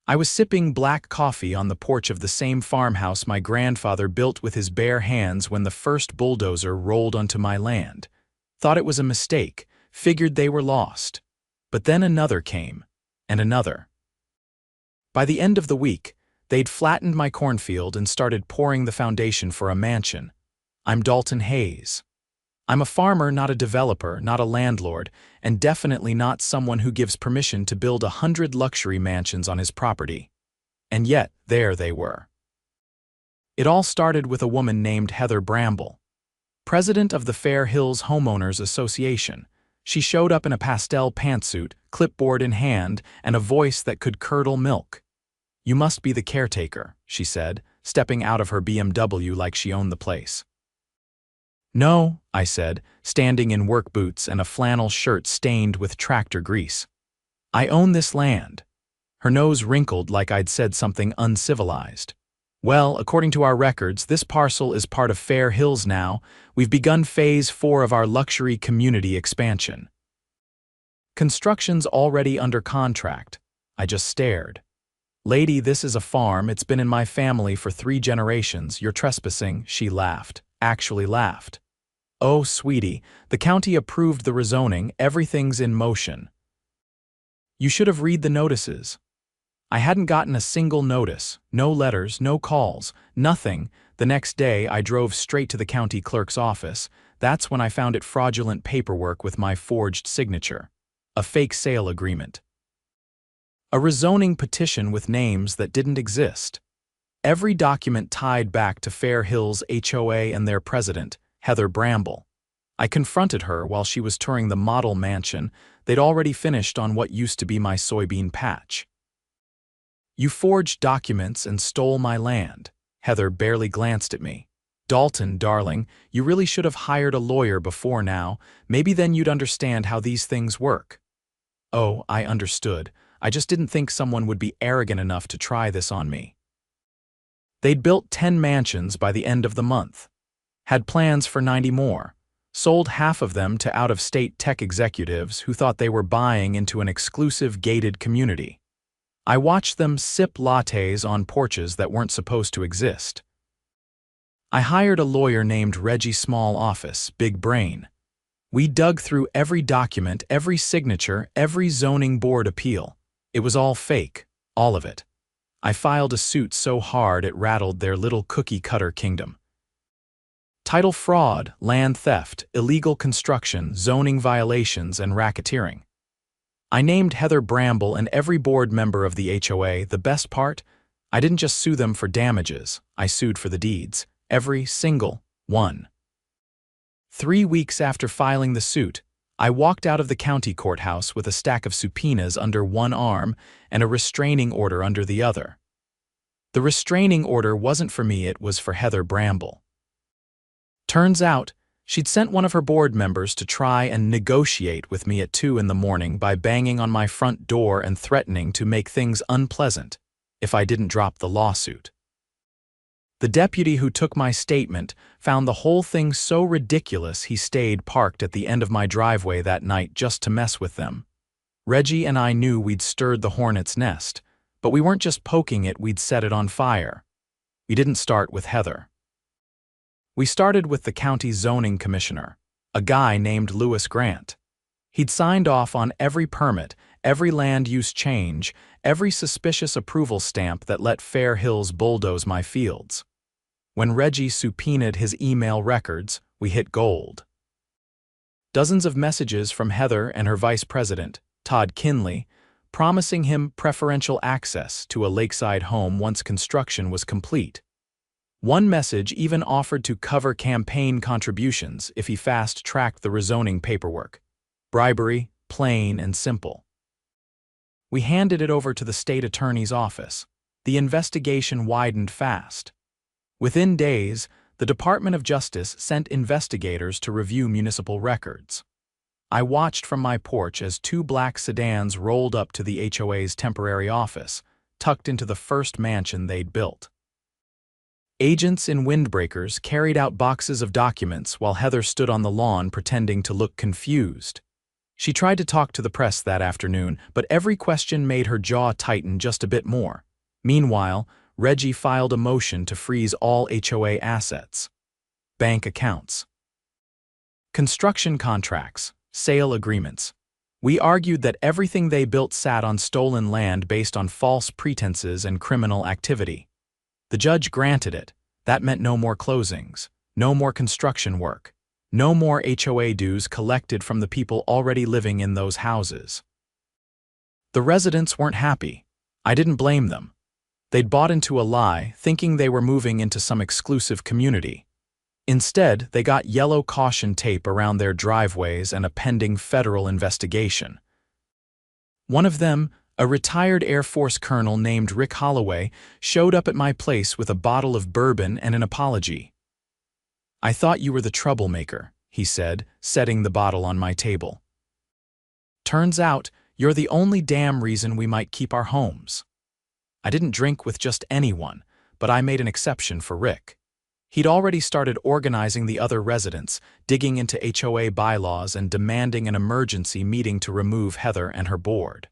I was sipping black coffee on the porch of the same farmhouse my grandfather built with his bare hands when the first bulldozer rolled onto my land. Thought it was a mistake, figured they were lost. But then another came, and another. By the end of the week, they'd flattened my cornfield and started pouring the foundation for a mansion. I'm Dalton Hayes. I'm a farmer, not a developer, not a landlord, and definitely not someone who gives permission to build 100 luxury mansions on his property. And yet, there they were. It all started with a woman named Heather Bramble, president of the Fair Hills Homeowners Association. She showed up in a pastel pantsuit, clipboard in hand, and a voice that could curdle milk. "You must be the caretaker," she said, stepping out of her BMW like she owned the place. "No," I said, standing in work boots and a flannel shirt stained with tractor grease. "I own this land." Her nose wrinkled like I'd said something uncivilized. "Well, according to our records, this parcel is part of Fair Hills now. We've begun Phase 4 of our luxury community expansion. Construction's already under contract." I just stared. "Lady, this is a farm. It's been in my family for 3 generations. You're trespassing," she laughed. Actually laughed. "Oh, sweetie, the county approved the rezoning. Everything's in motion." "You should have read the notices." I hadn't gotten a single notice, no letters, no calls, nothing. The next day, I drove straight to the county clerk's office. That's when I found it fraudulent paperwork with my forged signature. A fake sale agreement. A rezoning petition with names that didn't exist. Every document tied back to Fair Hills HOA and their president, Heather Bramble. I confronted her while she was touring the model mansion they'd already finished on what used to be my soybean patch. "You forged documents and stole my land." Heather barely glanced at me. "Dalton, darling, you really should have hired a lawyer before now. Maybe then you'd understand how these things work." Oh, I understood. I just didn't think someone would be arrogant enough to try this on me. They'd built 10 mansions by the end of the month. Had plans for 90 more. Sold half of them to out-of-state tech executives who thought they were buying into an exclusive gated community. I watched them sip lattes on porches that weren't supposed to exist. I hired a lawyer named Reggie Small Office, Big Brain. We dug through every document, every signature, every zoning board appeal. It was all fake, all of it. I filed a suit so hard it rattled their little cookie-cutter kingdom. Title fraud, land theft, illegal construction, zoning violations, and racketeering. I named Heather Bramble and every board member of the HOA. The best part? I didn't just sue them for damages. I sued for the deeds. Every single one. 3 weeks after filing the suit, I walked out of the county courthouse with a stack of subpoenas under one arm and a restraining order under the other. The restraining order wasn't for me, it was for Heather Bramble. Turns out, she'd sent one of her board members to try and negotiate with me at 2 in the morning by banging on my front door and threatening to make things unpleasant if I didn't drop the lawsuit. The deputy who took my statement found the whole thing so ridiculous he stayed parked at the end of my driveway that night just to mess with them. Reggie and I knew we'd stirred the hornet's nest, but we weren't just poking it, we'd set it on fire. We didn't start with Heather. We started with the county zoning commissioner, a guy named Lewis Grant. He'd signed off on every permit, every land use change, every suspicious approval stamp that let Fair Hills bulldoze my fields. When Reggie subpoenaed his email records, we hit gold. Dozens of messages from Heather and her vice president, Todd Kinley, promising him preferential access to a lakeside home once construction was complete. One message even offered to cover campaign contributions if he fast-tracked the rezoning paperwork. Bribery, plain and simple. We handed it over to the state attorney's office. The investigation widened fast. Within days, the Department of Justice sent investigators to review municipal records. I watched from my porch as 2 black sedans rolled up to the HOA's temporary office, tucked into the first mansion they'd built. Agents in windbreakers carried out boxes of documents while Heather stood on the lawn pretending to look confused. She tried to talk to the press that afternoon, but every question made her jaw tighten just a bit more. Meanwhile, Reggie filed a motion to freeze all HOA assets. Bank accounts. Construction contracts, sale agreements. We argued that everything they built sat on stolen land based on false pretenses and criminal activity. The judge granted it. That meant no more closings, no more construction work, no more HOA dues collected from the people already living in those houses. The residents weren't happy. I didn't blame them. They'd bought into a lie, thinking they were moving into some exclusive community. Instead, they got yellow caution tape around their driveways and a pending federal investigation. One of them, a retired Air Force colonel named Rick Holloway, showed up at my place with a bottle of bourbon and an apology. "I thought you were the troublemaker," he said, setting the bottle on my table. "Turns out, you're the only damn reason we might keep our homes." I didn't drink with just anyone, but I made an exception for Rick. He'd already started organizing the other residents, digging into HOA bylaws and demanding an emergency meeting to remove Heather and her board.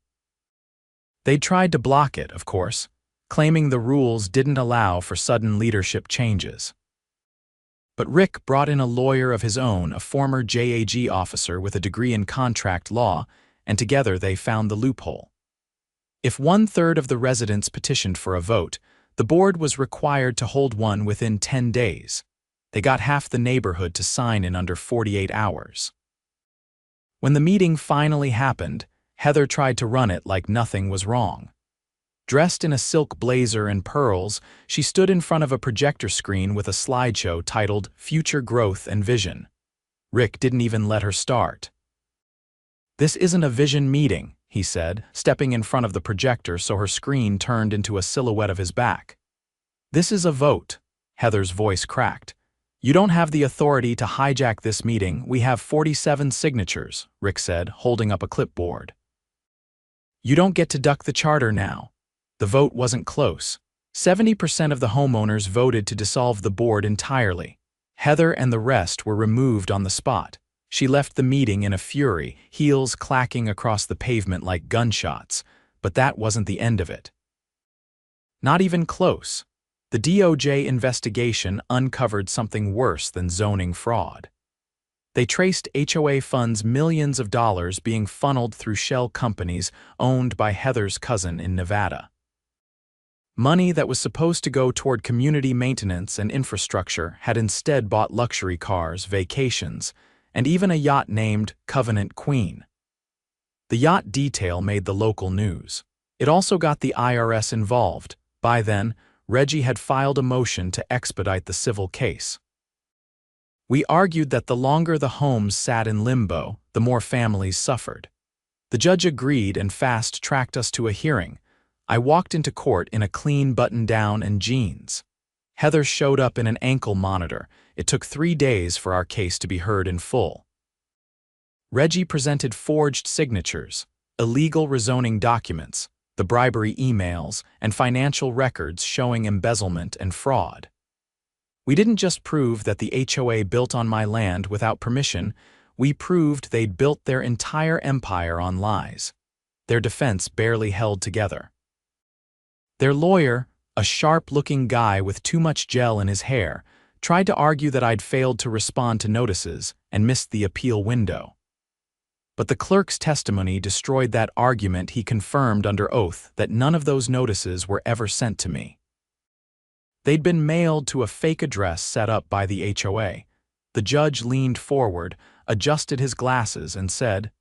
They'd tried to block it, of course, claiming the rules didn't allow for sudden leadership changes. But Rick brought in a lawyer of his own, a former JAG officer with a degree in contract law, and together they found the loophole. If 1/3 of the residents petitioned for a vote, the board was required to hold one within 10 days. They got half the neighborhood to sign in under 48 hours. When the meeting finally happened, Heather tried to run it like nothing was wrong. Dressed in a silk blazer and pearls, she stood in front of a projector screen with a slideshow titled Future Growth and Vision. Rick didn't even let her start. "This isn't a vision meeting," he said, stepping in front of the projector so her screen turned into a silhouette of his back. "This is a vote." Heather's voice cracked. "You don't have the authority to hijack this meeting. We have 47 signatures," Rick said, holding up a clipboard. "You don't get to duck the charter now." The vote wasn't close. 70% of the homeowners voted to dissolve the board entirely. Heather and the rest were removed on the spot. She left the meeting in a fury, heels clacking across the pavement like gunshots, but that wasn't the end of it. Not even close. The DOJ investigation uncovered something worse than zoning fraud. They traced HOA funds, millions of dollars being funneled through shell companies owned by Heather's cousin in Nevada. Money that was supposed to go toward community maintenance and infrastructure had instead bought luxury cars, vacations, and even a yacht named Covenant Queen. The yacht detail made the local news. It also got the IRS involved. By then, Reggie had filed a motion to expedite the civil case. We argued that the longer the homes sat in limbo, the more families suffered. The judge agreed and fast-tracked us to a hearing. I walked into court in a clean button-down and jeans. Heather showed up in an ankle monitor. It took 3 days for our case to be heard in full. Reggie presented forged signatures, illegal rezoning documents, the bribery emails, and financial records showing embezzlement and fraud. We didn't just prove that the HOA built on my land without permission, we proved they'd built their entire empire on lies. Their defense barely held together. Their lawyer, a sharp-looking guy with too much gel in his hair, tried to argue that I'd failed to respond to notices and missed the appeal window. But the clerk's testimony destroyed that argument. He confirmed under oath that none of those notices were ever sent to me. They'd been mailed to a fake address set up by the HOA. The judge leaned forward, adjusted his glasses, and said,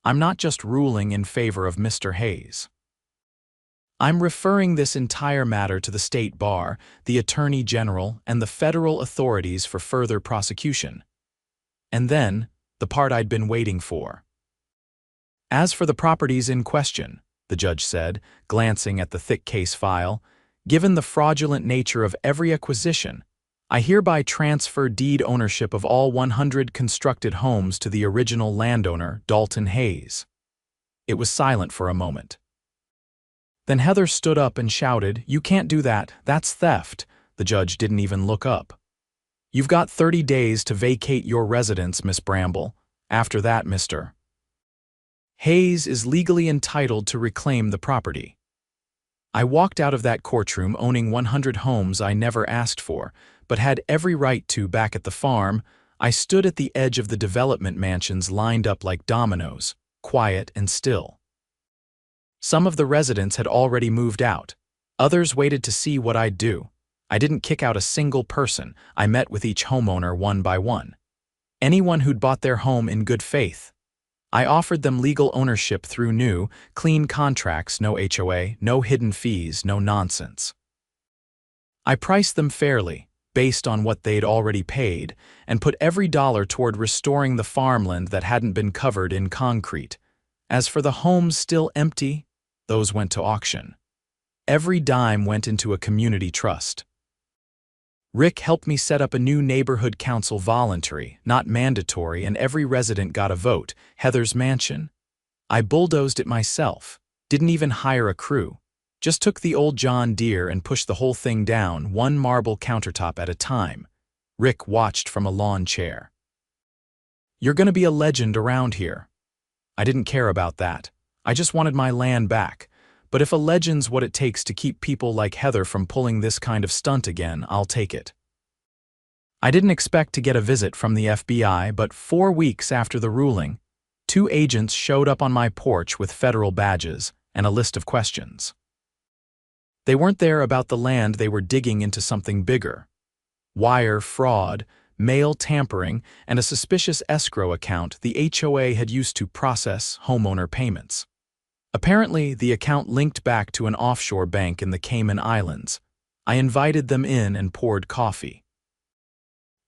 "I'm not just ruling in favor of Mr. Hayes. I'm referring this entire matter to the State Bar, the Attorney General, and the federal authorities for further prosecution." And then, the part I'd been waiting for. "As for the properties in question," the judge said, glancing at the thick case file, "given the fraudulent nature of every acquisition, I hereby transfer deed ownership of all 100 constructed homes to the original landowner, Dalton Hayes." It was silent for a moment. Then Heather stood up and shouted, "You can't do that, that's theft." The judge didn't even look up. "You've got 30 days to vacate your residence, Miss Bramble. After that, Mr. Hayes is legally entitled to reclaim the property. I walked out of that courtroom owning 100 homes I never asked for, but had every right to back at the farm. I stood at the edge of the development mansions lined up like dominoes, quiet and still. Some of the residents had already moved out. Others waited to see what I'd do. I didn't kick out a single person. I met with each homeowner one by one. Anyone who'd bought their home in good faith. I offered them legal ownership through new, clean contracts, no HOA, no hidden fees, no nonsense. I priced them fairly, based on what they'd already paid, and put every dollar toward restoring the farmland that hadn't been covered in concrete. As for the homes still empty, those went to auction. Every dime went into a community trust. Rick helped me set up a new neighborhood council, voluntary, not mandatory, and every resident got a vote. Heather's mansion. I bulldozed it myself, didn't even hire a crew. Just took the old John Deere and pushed the whole thing down, one marble countertop at a time. Rick watched from a lawn chair. "You're gonna be a legend around here." I didn't care about that. I just wanted my land back. But if a legend's what it takes to keep people like Heather from pulling this kind of stunt again, I'll take it. I didn't expect to get a visit from the FBI, but 4 weeks after the ruling, 2 agents showed up on my porch with federal badges and a list of questions. They weren't there about the land, they were digging into something bigger. Wire fraud, mail tampering, and a suspicious escrow account the HOA had used to process homeowner payments. Apparently, the account linked back to an offshore bank in the Cayman Islands. I invited them in and poured coffee.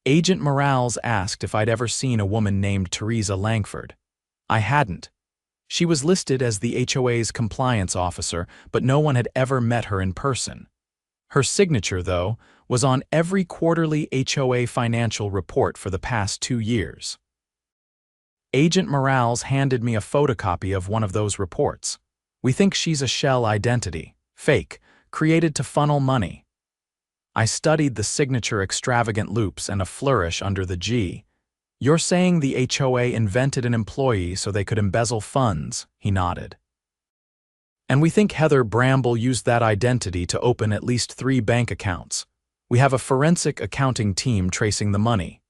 Agent Morales asked if I'd ever seen a woman named Teresa Langford. I hadn't. She was listed as the HOA's compliance officer, but no one had ever met her in person. Her signature, though, was on every quarterly HOA financial report for the past 2 years. Agent Morales handed me a photocopy of one of those reports. "We think she's a shell identity, fake, created to funnel money." I studied the signature extravagant loops and a flourish under the G. "You're saying the HOA invented an employee so they could embezzle funds," he nodded. "And we think Heather Bramble used that identity to open at least 3 bank accounts. We have a forensic accounting team tracing the money."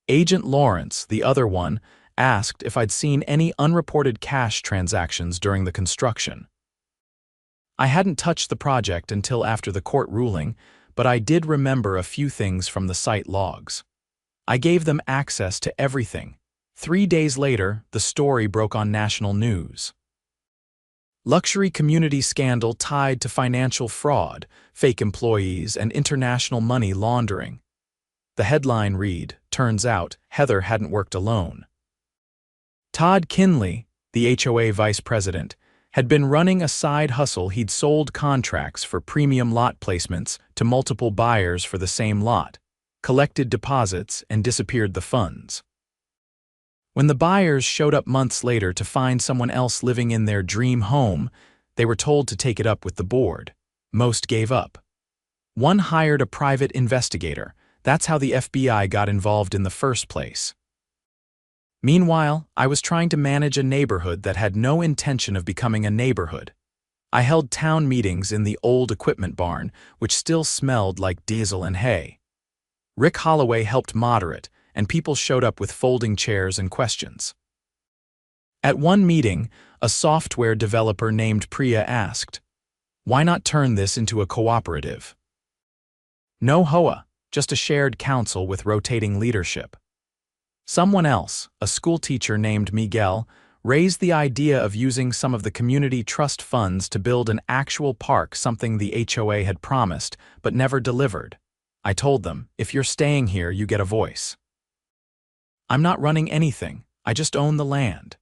Agent Lawrence, the other one, asked if I'd seen any unreported cash transactions during the construction. I hadn't touched the project until after the court ruling, but I did remember a few things from the site logs. I gave them access to everything. 3 days later, the story broke on national news. Luxury community scandal tied to financial fraud, fake employees, and international money laundering. The headline read, "Turns out, Heather hadn't worked alone." Todd Kinley, the HOA vice president, had been running a side hustle. He'd sold contracts for premium lot placements to multiple buyers for the same lot, collected deposits, and disappeared the funds. When the buyers showed up months later to find someone else living in their dream home, they were told to take it up with the board. Most gave up. One hired a private investigator. That's how the FBI got involved in the first place. Meanwhile, I was trying to manage a neighborhood that had no intention of becoming a neighborhood. I held town meetings in the old equipment barn, which still smelled like diesel and hay. Rick Holloway helped moderate, and people showed up with folding chairs and questions. At one meeting, a software developer named Priya asked, "Why not turn this into a cooperative?" No HOA, just a shared council with rotating leadership. Someone else, a schoolteacher named Miguel, raised the idea of using some of the community trust funds to build an actual park, something the HOA had promised but never delivered. I told them, "If you're staying here, you get a voice. I'm not running anything, I just own the land."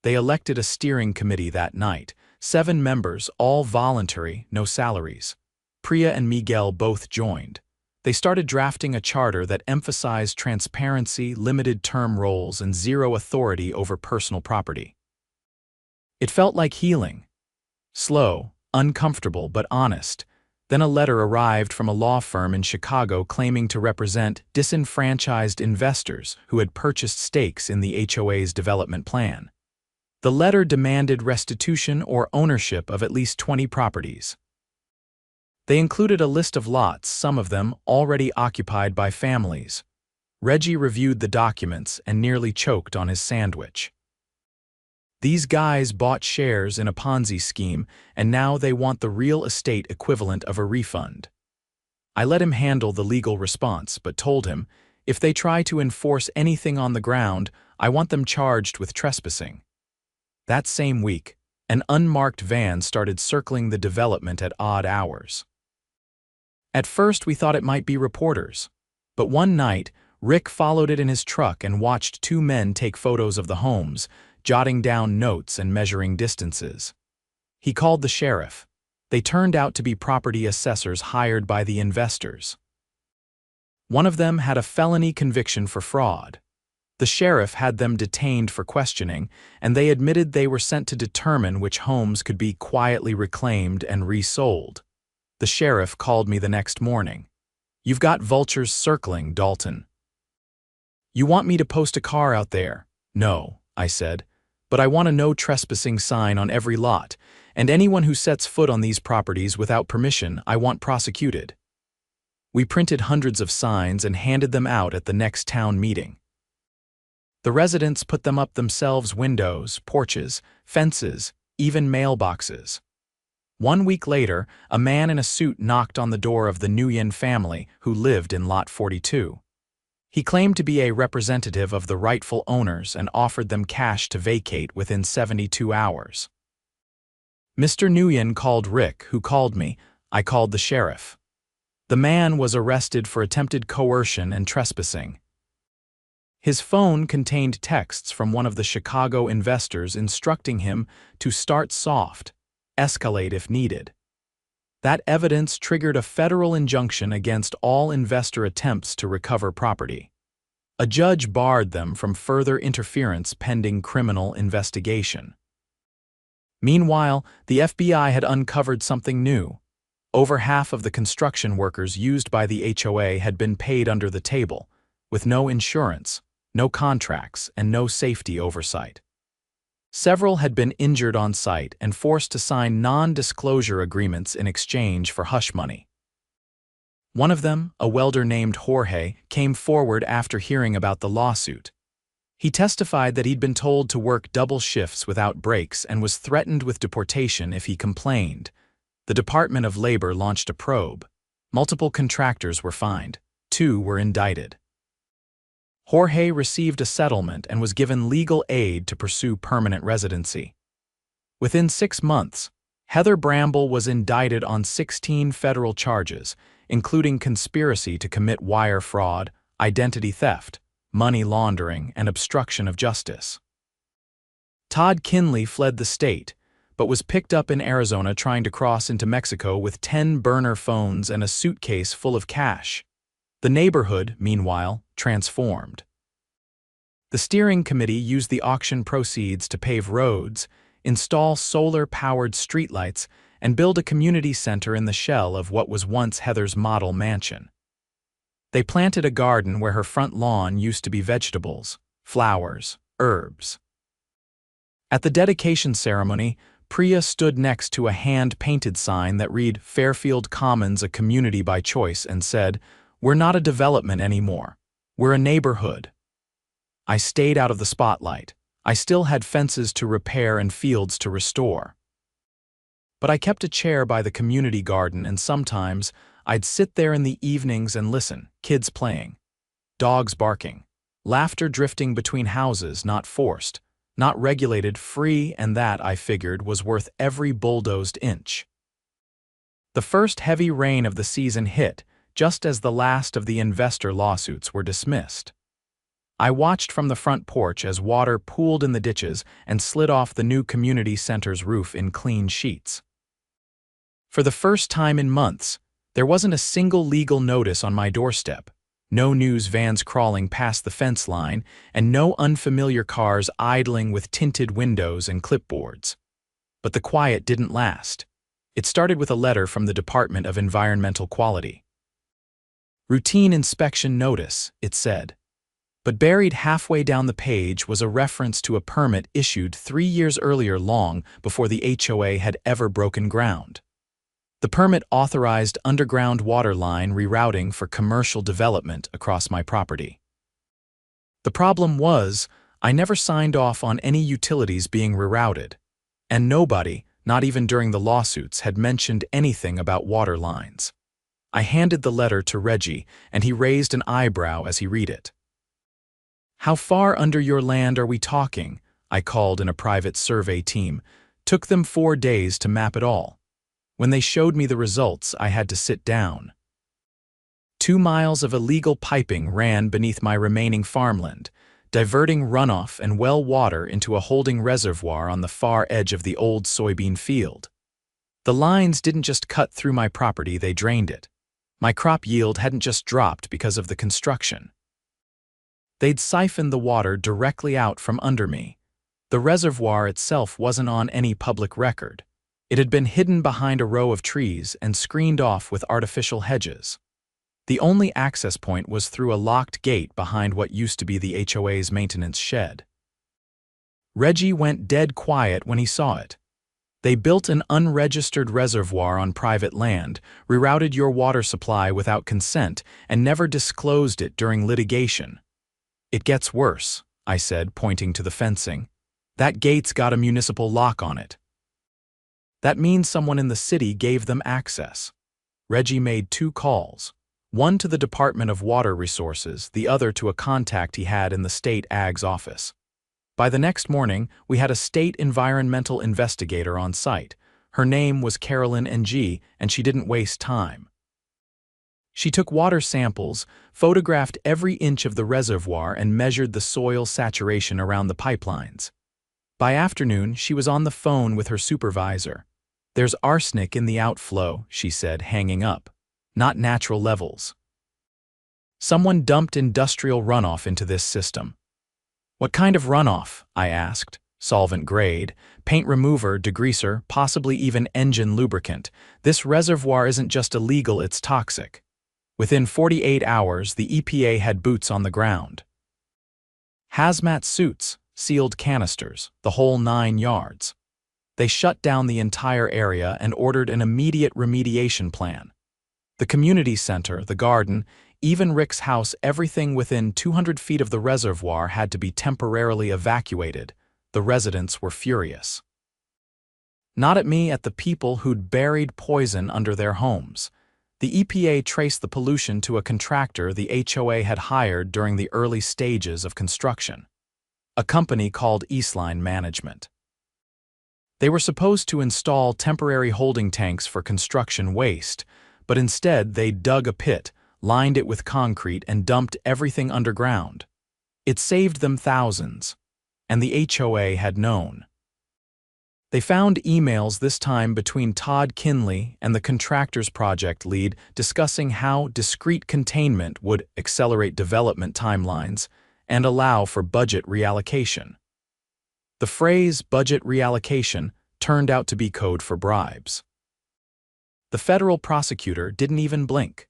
They elected a steering committee that night, 7 members, all voluntary, no salaries. Priya and Miguel both joined. They started drafting a charter that emphasized transparency, limited term roles, and zero authority over personal property. It felt like healing. Slow, uncomfortable, but honest. Then a letter arrived from a law firm in Chicago claiming to represent disenfranchised investors who had purchased stakes in the HOA's development plan. The letter demanded restitution or ownership of at least 20 properties. They included a list of lots, some of them already occupied by families. Reggie reviewed the documents and nearly choked on his sandwich. These guys bought shares in a Ponzi scheme, and now they want the real estate equivalent of a refund. I let him handle the legal response, but told him, if they try to enforce anything on the ground, I want them charged with trespassing. That same week, an unmarked van started circling the development at odd hours. At first, we thought it might be reporters, but one night, Rick followed it in his truck and watched two men take photos of the homes, jotting down notes and measuring distances. He called the sheriff. They turned out to be property assessors hired by the investors. One of them had a felony conviction for fraud. The sheriff had them detained for questioning, and they admitted they were sent to determine which homes could be quietly reclaimed and resold. The sheriff called me the next morning. "You've got vultures circling, Dalton. You want me to post a car out there?" "No," I said, "but I want a no trespassing sign on every lot, and anyone who sets foot on these properties without permission, I want prosecuted." We printed hundreds of signs and handed them out at the next town meeting. The residents put them up themselves: windows, porches, fences, even mailboxes. 1 week later, a man in a suit knocked on the door of the Nguyen family who lived in Lot 42. He claimed to be a representative of the rightful owners and offered them cash to vacate within 72 hours. Mr. Nguyen called Rick, who called me. I called the sheriff. The man was arrested for attempted coercion and trespassing. His phone contained texts from one of the Chicago investors instructing him to start soft, escalate if needed. That evidence triggered a federal injunction against all investor attempts to recover property. A judge barred them from further interference pending criminal investigation. Meanwhile, the FBI had uncovered something new. Over half of the construction workers used by the HOA had been paid under the table, with no insurance, no contracts, and no safety oversight. Several had been injured on site and forced to sign non-disclosure agreements in exchange for hush money. One of them, a welder named Jorge, came forward after hearing about the lawsuit. He testified that he'd been told to work double shifts without breaks and was threatened with deportation if he complained. The Department of Labor launched a probe. Multiple contractors were fined. 2 were indicted. Jorge received a settlement and was given legal aid to pursue permanent residency. Within 6 months, Heather Bramble was indicted on 16 federal charges, including conspiracy to commit wire fraud, identity theft, money laundering, and obstruction of justice. Todd Kinley fled the state, but was picked up in Arizona trying to cross into Mexico with 10 burner phones and a suitcase full of cash. The neighborhood, meanwhile, transformed. The steering committee used the auction proceeds to pave roads, install solar-powered streetlights, and build a community center in the shell of what was once Heather's model mansion. They planted a garden where her front lawn used to be vegetables, flowers, herbs. At the dedication ceremony, Priya stood next to a hand-painted sign that read "Fairfield Commons, a community by choice," and said, "We're not a development anymore. We're a neighborhood." I stayed out of the spotlight. I still had fences to repair and fields to restore. But I kept a chair by the community garden, and sometimes I'd sit there in the evenings and listen. Kids playing, dogs barking, laughter drifting between houses, not forced, not regulated, free, and that, I figured, was worth every bulldozed inch. The first heavy rain of the season hit, just as the last of the investor lawsuits were dismissed. I watched from the front porch as water pooled in the ditches and slid off the new community center's roof in clean sheets. For the first time in months, there wasn't a single legal notice on my doorstep, no news vans crawling past the fence line, and no unfamiliar cars idling with tinted windows and clipboards. But the quiet didn't last. It started with a letter from the Department of Environmental Quality. "Routine inspection notice," it said. But buried halfway down the page was a reference to a permit issued 3 years earlier, long before the HOA had ever broken ground. The permit authorized underground water line rerouting for commercial development across my property. The problem was, I never signed off on any utilities being rerouted, and nobody, not even during the lawsuits, had mentioned anything about water lines. I handed the letter to Reggie, and he raised an eyebrow as he read it. "How far under your land are we talking?" I called in a private survey team. Took them 4 days to map it all. When they showed me the results, I had to sit down. 2 miles of illegal piping ran beneath my remaining farmland, diverting runoff and well water into a holding reservoir on the far edge of the old soybean field. The lines didn't just cut through my property, they drained it. My crop yield hadn't just dropped because of the construction. They'd siphoned the water directly out from under me. The reservoir itself wasn't on any public record. It had been hidden behind a row of trees and screened off with artificial hedges. The only access point was through a locked gate behind what used to be the HOA's maintenance shed. Reggie went dead quiet when he saw it. "They built an unregistered reservoir on private land, rerouted your water supply without consent, and never disclosed it during litigation." "It gets worse," I said, pointing to the fencing. "That gate's got a municipal lock on it." "That means someone in the city gave them access." Reggie made 2 calls, one to the Department of Water Resources, the other to a contact he had in the state ag's office. By the next morning, we had a state environmental investigator on site. Her name was Carolyn Ng, and she didn't waste time. She took water samples, photographed every inch of the reservoir, and measured the soil saturation around the pipelines. By afternoon, she was on the phone with her supervisor. "There's arsenic in the outflow," she said, hanging up. "Not natural levels. Someone dumped industrial runoff into this system." "What kind of runoff?" I asked. "Solvent grade, paint remover, degreaser, possibly even engine lubricant. This reservoir isn't just illegal, it's toxic." Within 48 hours, the EPA had boots on the ground. Hazmat suits, sealed canisters, the whole 9 yards. They shut down the entire area and ordered an immediate remediation plan. The community center, the garden, even Rick's house, everything within 200 feet of the reservoir had to be temporarily evacuated. The residents were furious. Not at me, at the people who'd buried poison under their homes. The EPA traced the pollution to a contractor the HOA had hired during the early stages of construction, a company called Eastline Management. They were supposed to install temporary holding tanks for construction waste, but instead they dug a pit, lined it with concrete, and dumped everything underground. It saved them thousands, and the HOA had known. They found emails this time between Todd Kinley and the contractor's project lead discussing how discrete containment would accelerate development timelines and allow for budget reallocation. The phrase budget reallocation turned out to be code for bribes. The federal prosecutor didn't even blink.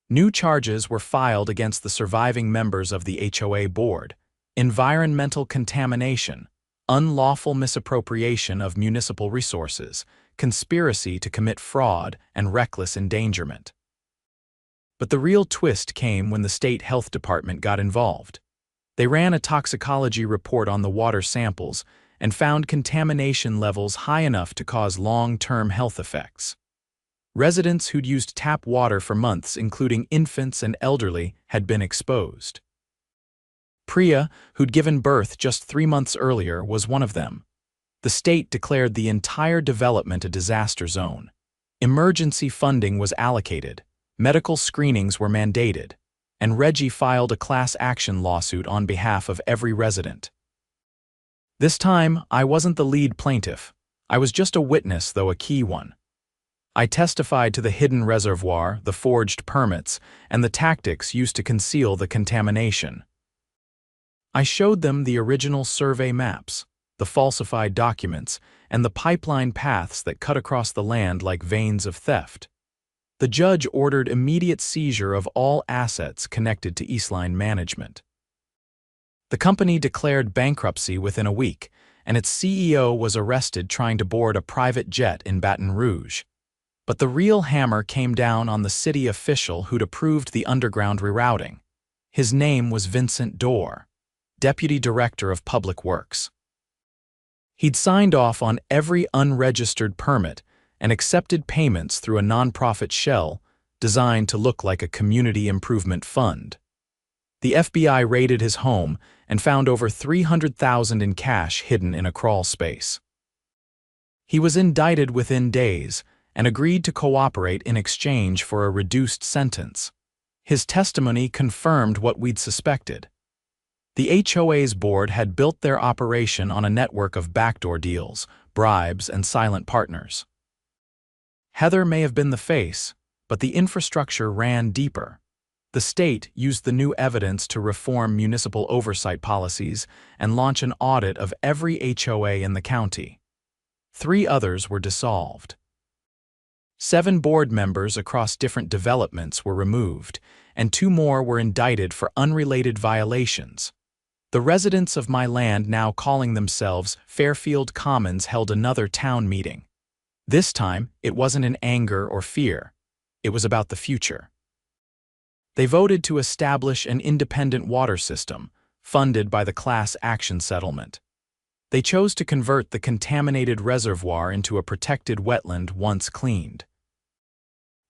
New charges were filed against the surviving members of the HOA board: environmental contamination, unlawful misappropriation of municipal resources, conspiracy to commit fraud, and reckless endangerment. But the real twist came when the state health department got involved. They ran a toxicology report on the water samples and found contamination levels high enough to cause long-term health effects. Residents who'd used tap water for months, including infants and elderly, had been exposed. Priya, who'd given birth just 3 months earlier, was one of them. The state declared the entire development a disaster zone. Emergency funding was allocated, medical screenings were mandated, and Reggie filed a class action lawsuit on behalf of every resident. This time, I wasn't the lead plaintiff. I was just a witness, though a key one. I testified to the hidden reservoir, the forged permits, and the tactics used to conceal the contamination. I showed them the original survey maps, the falsified documents, and the pipeline paths that cut across the land like veins of theft. The judge ordered immediate seizure of all assets connected to Eastline Management. The company declared bankruptcy within a week, and its CEO was arrested trying to board a private jet in Baton Rouge. But the real hammer came down on the city official who'd approved the underground rerouting. His name was Vincent Dorr, Deputy Director of Public Works. He'd signed off on every unregistered permit and accepted payments through a nonprofit shell designed to look like a community improvement fund. The FBI raided his home and found over $300,000 in cash hidden in a crawl space. He was indicted within days and agreed to cooperate in exchange for a reduced sentence. His testimony confirmed what we'd suspected. The HOA's board had built their operation on a network of backdoor deals, bribes, and silent partners. Heather may have been the face, but the infrastructure ran deeper. The state used the new evidence to reform municipal oversight policies and launch an audit of every HOA in the county. 3 others were dissolved. 7 board members across different developments were removed, and 2 more were indicted for unrelated violations. The residents of my land, now calling themselves Fairfield Commons, held another town meeting. This time, it wasn't in anger or fear. It was about the future. They voted to establish an independent water system, funded by the class action settlement. They chose to convert the contaminated reservoir into a protected wetland once cleaned.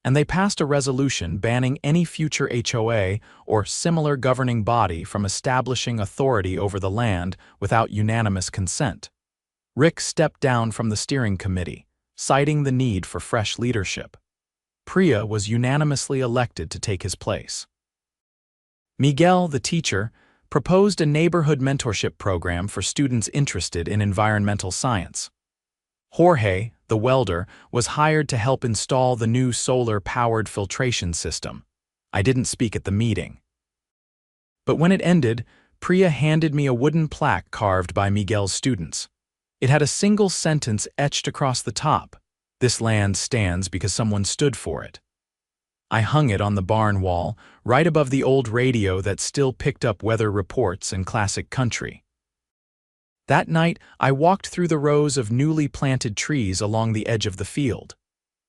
And they passed a resolution banning any future HOA or similar governing body from establishing authority over the land without unanimous consent. Rick stepped down from the steering committee, citing the need for fresh leadership. Priya was unanimously elected to take his place. Miguel, the teacher, proposed a neighborhood mentorship program for students interested in environmental science. Jorge, the welder, was hired to help install the new solar-powered filtration system. I didn't speak at the meeting. But when it ended, Priya handed me a wooden plaque carved by Miguel's students. It had a single sentence etched across the top: "This land stands because someone stood for it." I hung it on the barn wall, right above the old radio that still picked up weather reports and classic country. That night, I walked through the rows of newly planted trees along the edge of the field.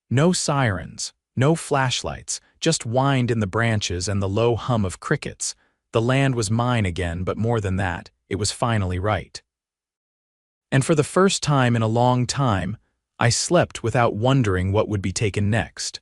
No sirens, no flashlights, just wind in the branches and the low hum of crickets. The land was mine again, but more than that, it was finally right. And for the first time in a long time, I slept without wondering what would be taken next.